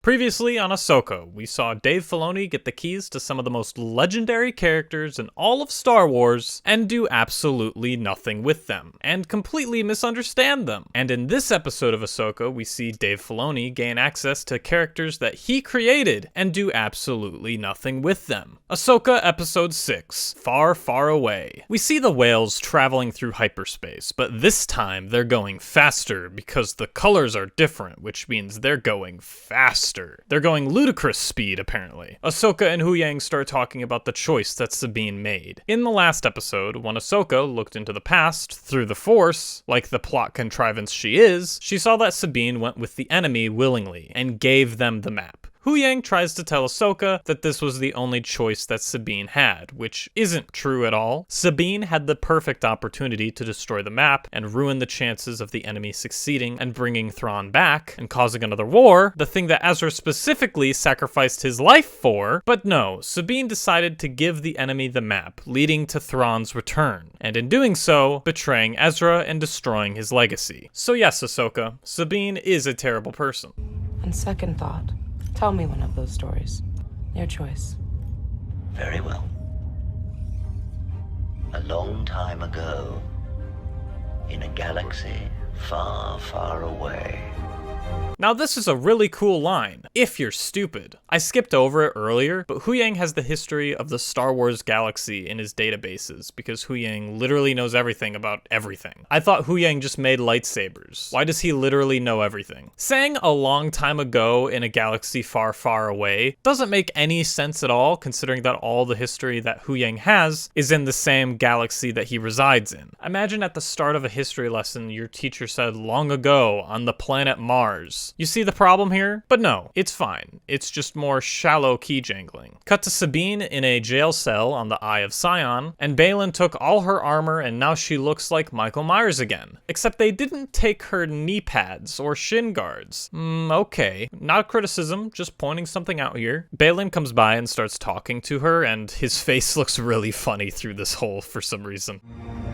Previously on Ahsoka, we saw Dave Filoni get the keys to some of the most legendary characters in all of Star Wars and do absolutely nothing with them, and completely misunderstand them. And in this episode of Ahsoka, we see Dave Filoni gain access to characters that he created and do absolutely nothing with them. Ahsoka Episode 6, Far, Far Away. We see the whales traveling through hyperspace, but this time they're going faster because the colors are different, which means they're going faster. They're going ludicrous speed, apparently. Ahsoka and Huyang start talking about the choice that Sabine made. In the last episode, when Ahsoka looked into the past through the Force, like the plot contrivance she is, she saw that Sabine went with the enemy willingly and gave them the map. Huyang tries to tell Ahsoka that this was the only choice that Sabine had, which isn't true at all. Sabine had the perfect opportunity to destroy the map and ruin the chances of the enemy succeeding and bringing Thrawn back and causing another war, the thing that Ezra specifically sacrificed his life for. But no, Sabine decided to give the enemy the map, leading to Thrawn's return, and in doing so, betraying Ezra and destroying his legacy. So yes, Ahsoka, Sabine is a terrible person. On second thought, tell me one of those stories. Your choice. Very well. A long time ago, in a galaxy far, far away. Now this is a really cool line, if you're stupid. I skipped over it earlier, but Huyang has the history of the Star Wars galaxy in his databases because Huyang literally knows everything about everything. I thought Huyang just made lightsabers. Why does he literally know everything? Saying a long time ago in a galaxy far, far away doesn't make any sense at all, considering that all the history that Huyang has is in the same galaxy that he resides in. Imagine at the start of a history lesson your teacher said long ago on the planet Mars. You see the problem here? But no, it's fine. It's just more shallow key jangling. Cut to Sabine in a jail cell on the Eye of Sion, and Baylan took all her armor and now she looks like Michael Myers again. Except they didn't take her knee pads or shin guards. Okay. Not a criticism, just pointing something out here. Baylan comes by and starts talking to her, and his face looks really funny through this hole for some reason.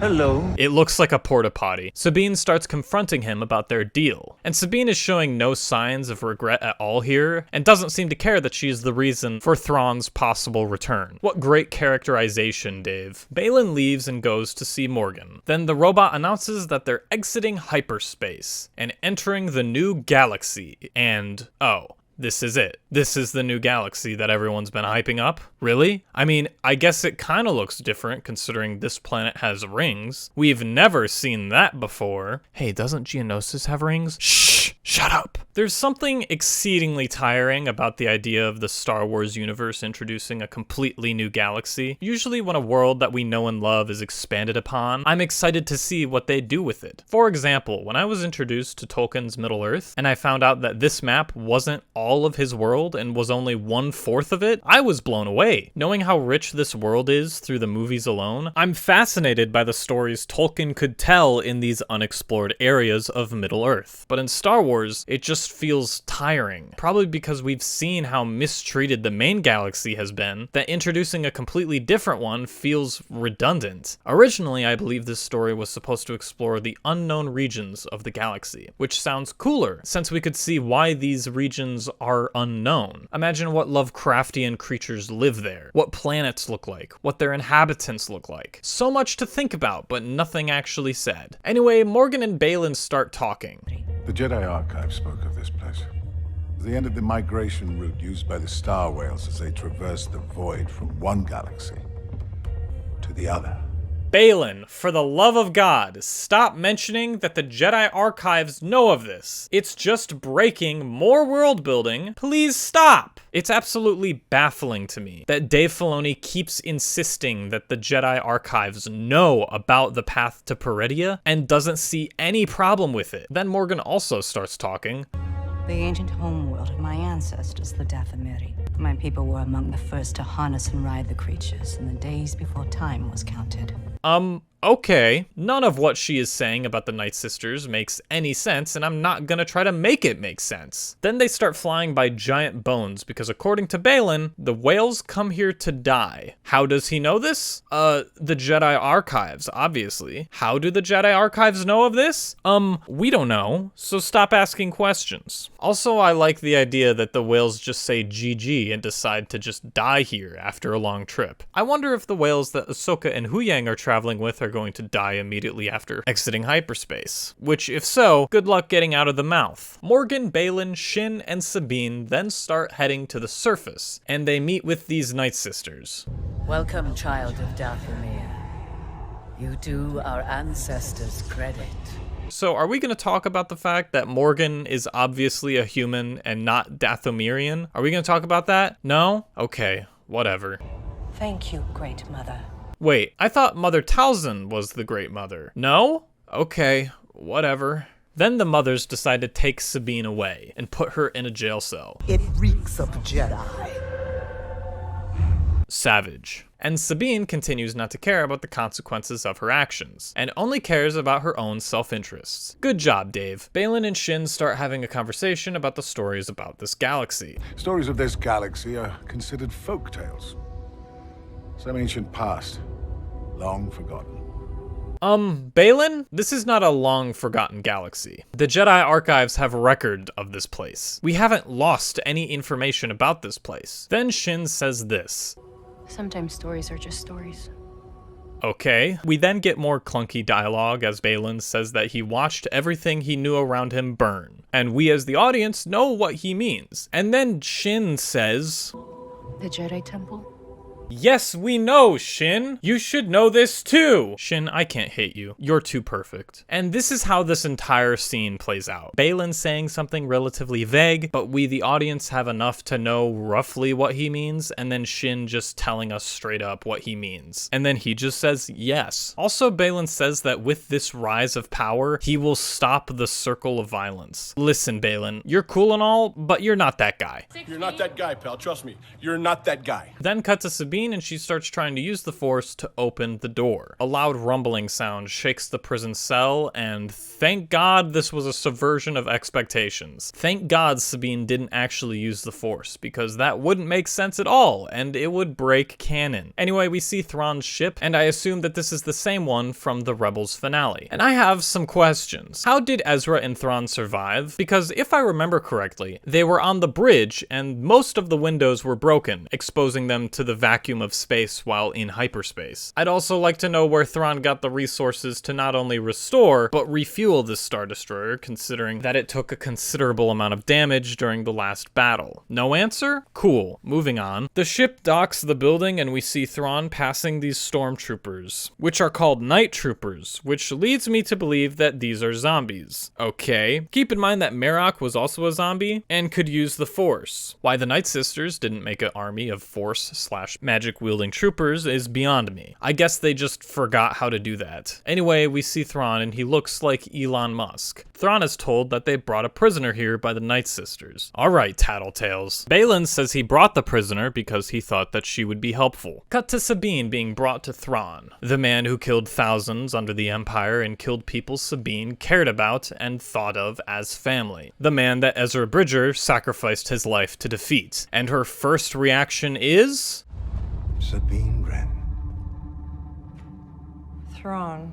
Hello. It looks like a porta potty. Sabine starts confronting him about their deal, and Sabine is showing no signs of regret at all here, and doesn't seem to care that she is the reason for Thrawn's possible return. What great characterization, Dave. Baylan leaves and goes to see Morgan. Then the robot announces that they're exiting hyperspace and entering the new galaxy, and oh, this is it. This is the new galaxy that everyone's been hyping up? Really? I mean, I guess it kind of looks different considering this planet has rings. We've never seen that before. Hey, doesn't Geonosis have rings? Shh! Shut up! There's something exceedingly tiring about the idea of the Star Wars universe introducing a completely new galaxy. Usually when a world that we know and love is expanded upon, I'm excited to see what they do with it. For example, when I was introduced to Tolkien's Middle-earth, and I found out that this map wasn't all of his world and was only 1/4 of it, I was blown away. Knowing how rich this world is through the movies alone, I'm fascinated by the stories Tolkien could tell in these unexplored areas of Middle-earth. But in Star Wars, it just feels tiring. Probably because we've seen how mistreated the main galaxy has been, that introducing a completely different one feels redundant. Originally, I believe this story was supposed to explore the unknown regions of the galaxy, which sounds cooler, since we could see why these regions are unknown. Imagine what Lovecraftian creatures live there, what planets look like, what their inhabitants look like. So much to think about, but nothing actually said. Anyway, Morgan and Baylan start talking. The Jedi Archive spoke of this place. The end of the migration route used by the Star Whales as they traversed the void from one galaxy to the other. Baylan, for the love of God, stop mentioning that the Jedi Archives know of this. It's just breaking more world building. Please stop! It's absolutely baffling to me that Dave Filoni keeps insisting that the Jedi Archives know about the path to Peridea and doesn't see any problem with it. Then Morgan also starts talking. The ancient homeworld of my ancestors, the Dathomiri. My people were among the first to harness and ride the creatures in the days before time was counted. Okay, none of what she is saying about the Night Sisters makes any sense, and I'm not gonna try to make it make sense. Then they start flying by giant bones, because according to Baylan, the whales come here to die. How does he know this? The Jedi Archives, obviously. How do the Jedi Archives know of this? We don't know, so stop asking questions. Also, I like the idea that the whales just say GG and decide to just die here after a long trip. I wonder if the whales that Ahsoka and Huyang are traveling with are going to die immediately after exiting hyperspace. Which, if so, good luck getting out of the mouth. Morgan, Baylan, Shin, and Sabine then start heading to the surface, and they meet with these Night Sisters. Welcome, child of Dathomir. You do our ancestors credit. So are we going to talk about the fact that Morgan is obviously a human and not Dathomirian? Are we going to talk about that? No? Okay, whatever. Thank you, Great Mother. Wait, I thought Mother Talzin was the Great Mother. No? Okay, whatever. Then the mothers decide to take Sabine away and put her in a jail cell. It reeks of Jedi. Savage. And Sabine continues not to care about the consequences of her actions, and only cares about her own self-interests. Good job, Dave. Baylan and Shin start having a conversation about the stories about this galaxy. Stories of this galaxy are considered folk tales. Some ancient past, long forgotten. Baylan, this is not a long-forgotten galaxy. The Jedi Archives have record of this place. We haven't lost any information about this place. Then Shin says this. Sometimes stories are just stories. Okay. We then get more clunky dialogue as Baylan says that he watched everything he knew around him burn. And we as the audience know what he means. And then Shin says, The Jedi Temple? Yes, we know, Shin. You should know this too. Shin, I can't hate you. You're too perfect. And this is how this entire scene plays out. Baylan saying something relatively vague, but we, the audience, have enough to know roughly what he means, and then Shin just telling us straight up what he means. And then he just says yes. Also, Baylan says that with this rise of power, he will stop the circle of violence. Listen, Baylan, you're cool and all, but you're not that guy. You're not that guy, pal. Trust me. You're not that guy. Then cut to Sabine, and she starts trying to use the Force to open the door. A loud rumbling sound shakes the prison cell, and thank God this was a subversion of expectations. Thank God Sabine didn't actually use the Force, because that wouldn't make sense at all, and it would break canon. Anyway, we see Thrawn's ship, and I assume that this is the same one from the Rebels finale. And I have some questions. How did Ezra and Thrawn survive? Because if I remember correctly, they were on the bridge, and most of the windows were broken, exposing them to the vacuum of space while in hyperspace. I'd also like to know where Thrawn got the resources to not only restore, but refuel this Star Destroyer, considering that it took a considerable amount of damage during the last battle. No answer? Cool. Moving on. The ship docks the building and we see Thrawn passing these stormtroopers, which are called Night Troopers, which leads me to believe that these are zombies. Okay. Keep in mind that Merok was also a zombie and could use the Force. Why the Night Sisters didn't make an army of Force/magic-wielding troopers is beyond me. I guess they just forgot how to do that. Anyway, we see Thrawn and he looks like Elon Musk. Thrawn is told that they brought a prisoner here by the Night Sisters. Alright, tattletales. Baylan says he brought the prisoner because he thought that she would be helpful. Cut to Sabine being brought to Thrawn, the man who killed thousands under the Empire and killed people Sabine cared about and thought of as family. The man that Ezra Bridger sacrificed his life to defeat. And her first reaction is... Sabine Wren. Thrawn.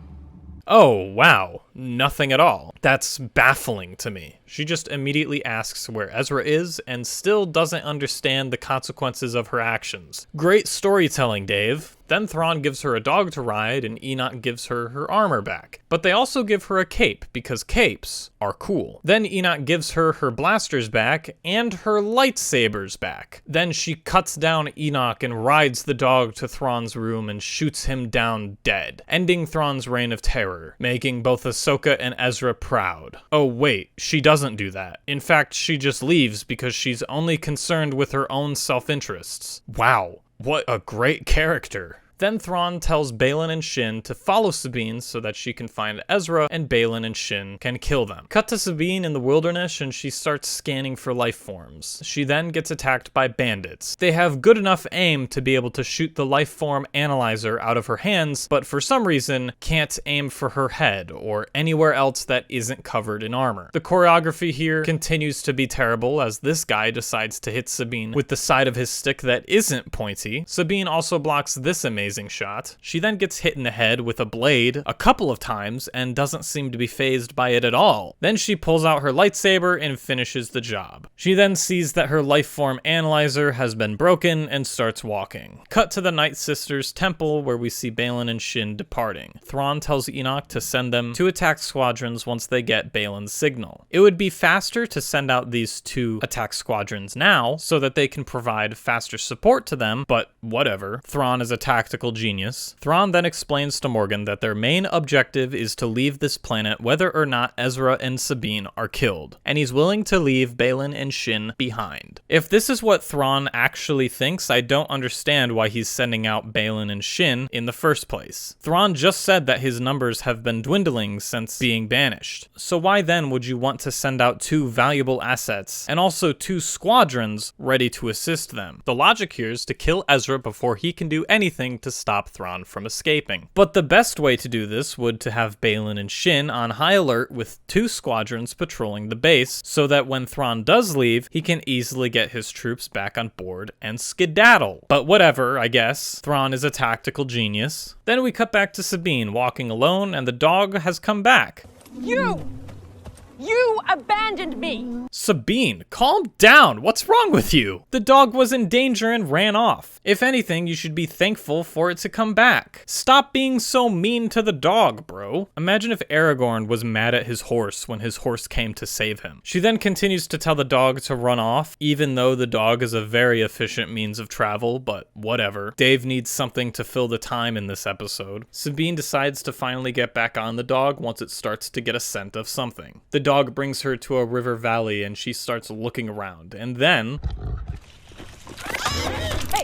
Oh, wow. Nothing at all. That's baffling to me. She just immediately asks where Ezra is and still doesn't understand the consequences of her actions. Great storytelling, Dave. Then Thrawn gives her a dog to ride and Enoch gives her her armor back. But they also give her a cape because capes are cool. Then Enoch gives her her blasters back and her lightsabers back. Then she cuts down Enoch and rides the dog to Thrawn's room and shoots him down dead, ending Thrawn's reign of terror, making both Ahsoka and Ezra proud. Oh wait, she doesn't do that. In fact, she just leaves because she's only concerned with her own self-interests. Wow. What a great character. Then Thrawn tells Baylan and Shin to follow Sabine so that she can find Ezra and Baylan and Shin can kill them. Cut to Sabine in the wilderness and she starts scanning for life forms. She then gets attacked by bandits. They have good enough aim to be able to shoot the life form analyzer out of her hands, but for some reason can't aim for her head or anywhere else that isn't covered in armor. The choreography here continues to be terrible as this guy decides to hit Sabine with the side of his stick that isn't pointy. Sabine also blocks this amazing shot. She then gets hit in the head with a blade a couple of times and doesn't seem to be fazed by it at all. Then she pulls out her lightsaber and finishes the job. She then sees that her life form analyzer has been broken and starts walking. Cut to the Night Sisters temple where we see Baylan and Shin departing. Thrawn tells Enoch to send them 2 attack squadrons once they get Baylan's signal. It would be faster to send out these 2 attack squadrons now so that they can provide faster support to them, but whatever. Thrawn is a tactical genius. Thrawn then explains to Morgan that their main objective is to leave this planet whether or not Ezra and Sabine are killed, and he's willing to leave Baylan and Shin behind. If this is what Thrawn actually thinks, I don't understand why he's sending out Baylan and Shin in the first place. Thrawn just said that his numbers have been dwindling since being banished, so why then would you want to send out 2 valuable assets and also 2 squadrons ready to assist them? The logic here is to kill Ezra before he can do anything to stop Thrawn from escaping. But the best way to do this would to have Baylan and Shin on high alert with 2 squadrons patrolling the base so that when Thrawn does leave, he can easily get his troops back on board and skedaddle. But whatever, I guess. Thrawn is a tactical genius. Then we cut back to Sabine walking alone and the dog has come back. You abandoned me! Sabine, calm down. What's wrong with you? The dog was in danger and ran off. If anything, you should be thankful for it to come back. Stop being so mean to the dog, bro. Imagine if Aragorn was mad at his horse when his horse came to save him. She then continues to tell the dog to run off, even though the dog is a very efficient means of travel, but whatever. Dave needs something to fill the time in this episode. Sabine decides to finally get back on the dog once it starts to get a scent of something. The dog brings her to a river valley and she starts looking around, and then... Hey!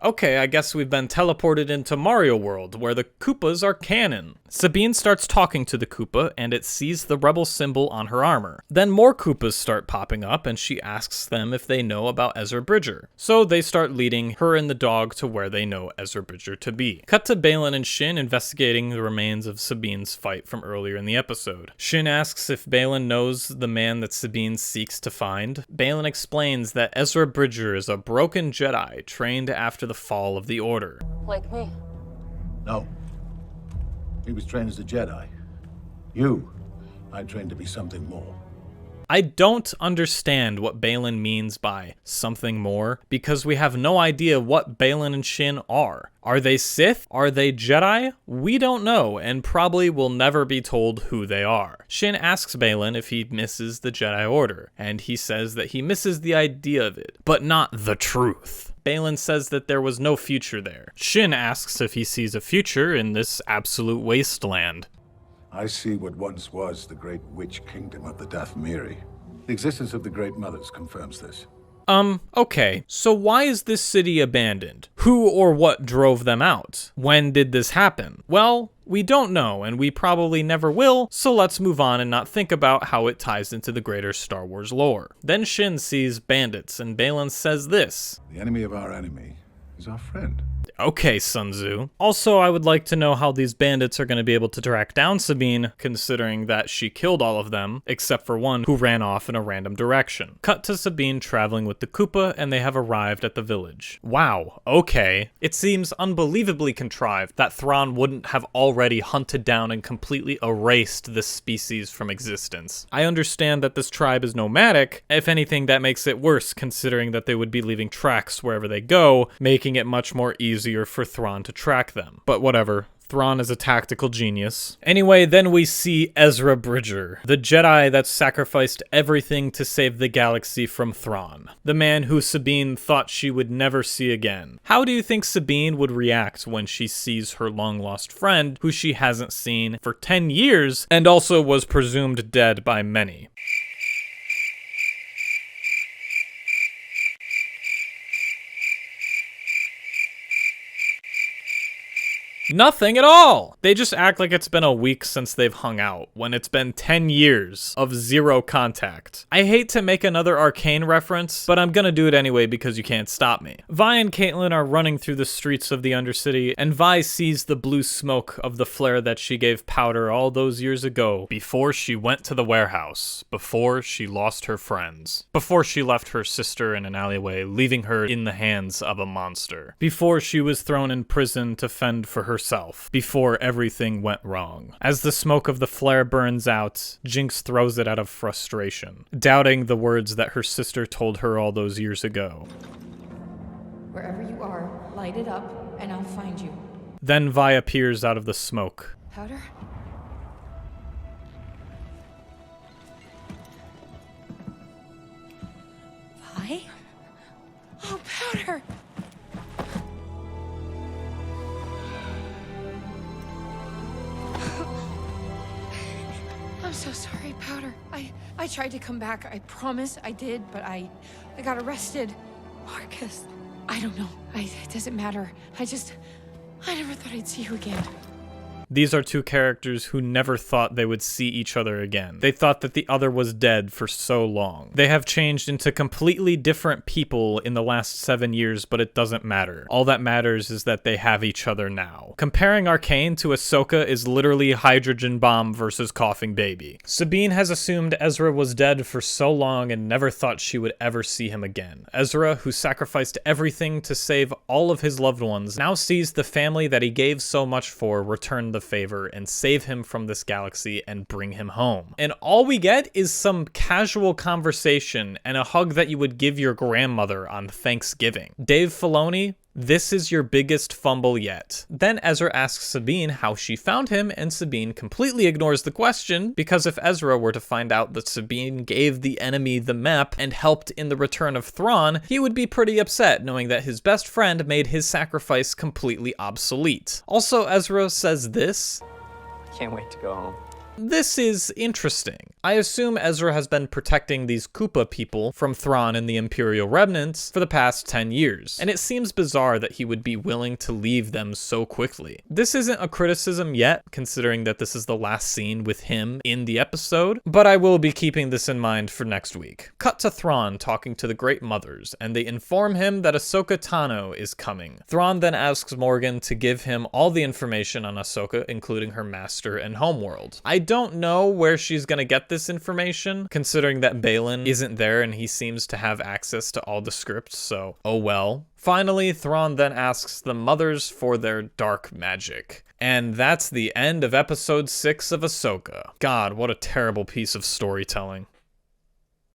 Okay, I guess we've been teleported into Mario World, where the Koopas are canon. Sabine starts talking to the Koopa, and it sees the rebel symbol on her armor. Then more Koopas start popping up, and she asks them if they know about Ezra Bridger. So they start leading her and the dog to where they know Ezra Bridger to be. Cut to Baylan and Shin investigating the remains of Sabine's fight from earlier in the episode. Shin asks if Baylan knows the man that Sabine seeks to find. Baylan explains that Ezra Bridger is a broken Jedi trained after the fall of the Order. Like me? No. He was trained as a Jedi. I trained to be something more. I don't understand what Baylan means by something more, because we have no idea what Baylan and Shin are. Are they Sith? Are they Jedi? We don't know, and probably will never be told who they are. Shin asks Baylan if he misses the Jedi Order, and he says that he misses the idea of it, but not the truth. Baylan says that there was no future there. Shin asks if he sees a future in this absolute wasteland. I see what once was the great witch kingdom of the Dathmiri. The existence of the Great Mothers confirms this. Okay, so why is this city abandoned? Who or what drove them out? When did this happen? Well, we don't know, and we probably never will, so let's move on and not think about how it ties into the greater Star Wars lore. Then Shin sees bandits, and Baylan says this. The enemy of our enemy is our friend. Okay, Sun Tzu. Also, I would like to know how these bandits are going to be able to track down Sabine, considering that she killed all of them, except for one who ran off in a random direction. Cut to Sabine traveling with the Koopa, and they have arrived at the village. Wow, okay. It seems unbelievably contrived that Thrawn wouldn't have already hunted down and completely erased this species from existence. I understand that this tribe is nomadic. If anything, that makes it worse, considering that they would be leaving tracks wherever they go, making it much more easier for Thrawn to track them. But whatever. Thrawn is a tactical genius. Anyway, then we see Ezra Bridger, the Jedi that sacrificed everything to save the galaxy from Thrawn, the man who Sabine thought she would never see again. How do you think Sabine would react when she sees her long-lost friend, who she hasn't seen for 10 years, and also was presumed dead by many? Nothing at all! They just act like it's been a week since they've hung out, when it's been 10 years of zero contact. I hate to make another Arcane reference, but I'm gonna do it anyway because you can't stop me. Vi and Caitlin are running through the streets of the Undercity, and Vi sees the blue smoke of the flare that she gave Powder all those years ago, before she went to the warehouse, before she lost her friends, before she left her sister in an alleyway, leaving her in the hands of a monster, before she was thrown in prison to fend for herself, before everything went wrong. As the smoke of the flare burns out, Jinx throws it out of frustration, doubting the words that her sister told her all those years ago. Wherever you are, light it up, and I'll find you. Then Vi appears out of the smoke. Powder? Vi? Oh, Powder! I'm so sorry, Powder. I tried to come back. I promise I did, but I got arrested. Marcus. I don't know. It doesn't matter. I never thought I'd see you again. These are two characters who never thought they would see each other again. They thought that the other was dead for so long. They have changed into completely different people in the last 7 years, but it doesn't matter. All that matters is that they have each other now. Comparing Arcane to Ahsoka is literally hydrogen bomb versus coughing baby. Sabine has assumed Ezra was dead for so long and never thought she would ever see him again. Ezra, who sacrificed everything to save all of his loved ones, now sees the family that he gave so much for return the favor and save him from this galaxy and bring him home. And all we get is some casual conversation and a hug that you would give your grandmother on Thanksgiving. Dave Filoni, this is your biggest fumble yet. Then Ezra asks Sabine how she found him, and Sabine completely ignores the question, because if Ezra were to find out that Sabine gave the enemy the map and helped in the return of Thrawn, he would be pretty upset knowing that his best friend made his sacrifice completely obsolete. Also, Ezra says this: "Can't wait to go home." This is interesting. I assume Ezra has been protecting these Koopa people from Thrawn and the Imperial Remnants for the past 10 years, and it seems bizarre that he would be willing to leave them so quickly. This isn't a criticism yet, considering that this is the last scene with him in the episode, but I will be keeping this in mind for next week. Cut to Thrawn talking to the Great Mothers, and they inform him that Ahsoka Tano is coming. Thrawn then asks Morgan to give him all the information on Ahsoka, including her master and homeworld. I don't know where she's gonna get this information, considering that Baylan isn't there and he seems to have access to all the scripts, so oh well. Finally, Thrawn then asks the mothers for their dark magic. And that's the end of episode 6 of Ahsoka. God, what a terrible piece of storytelling.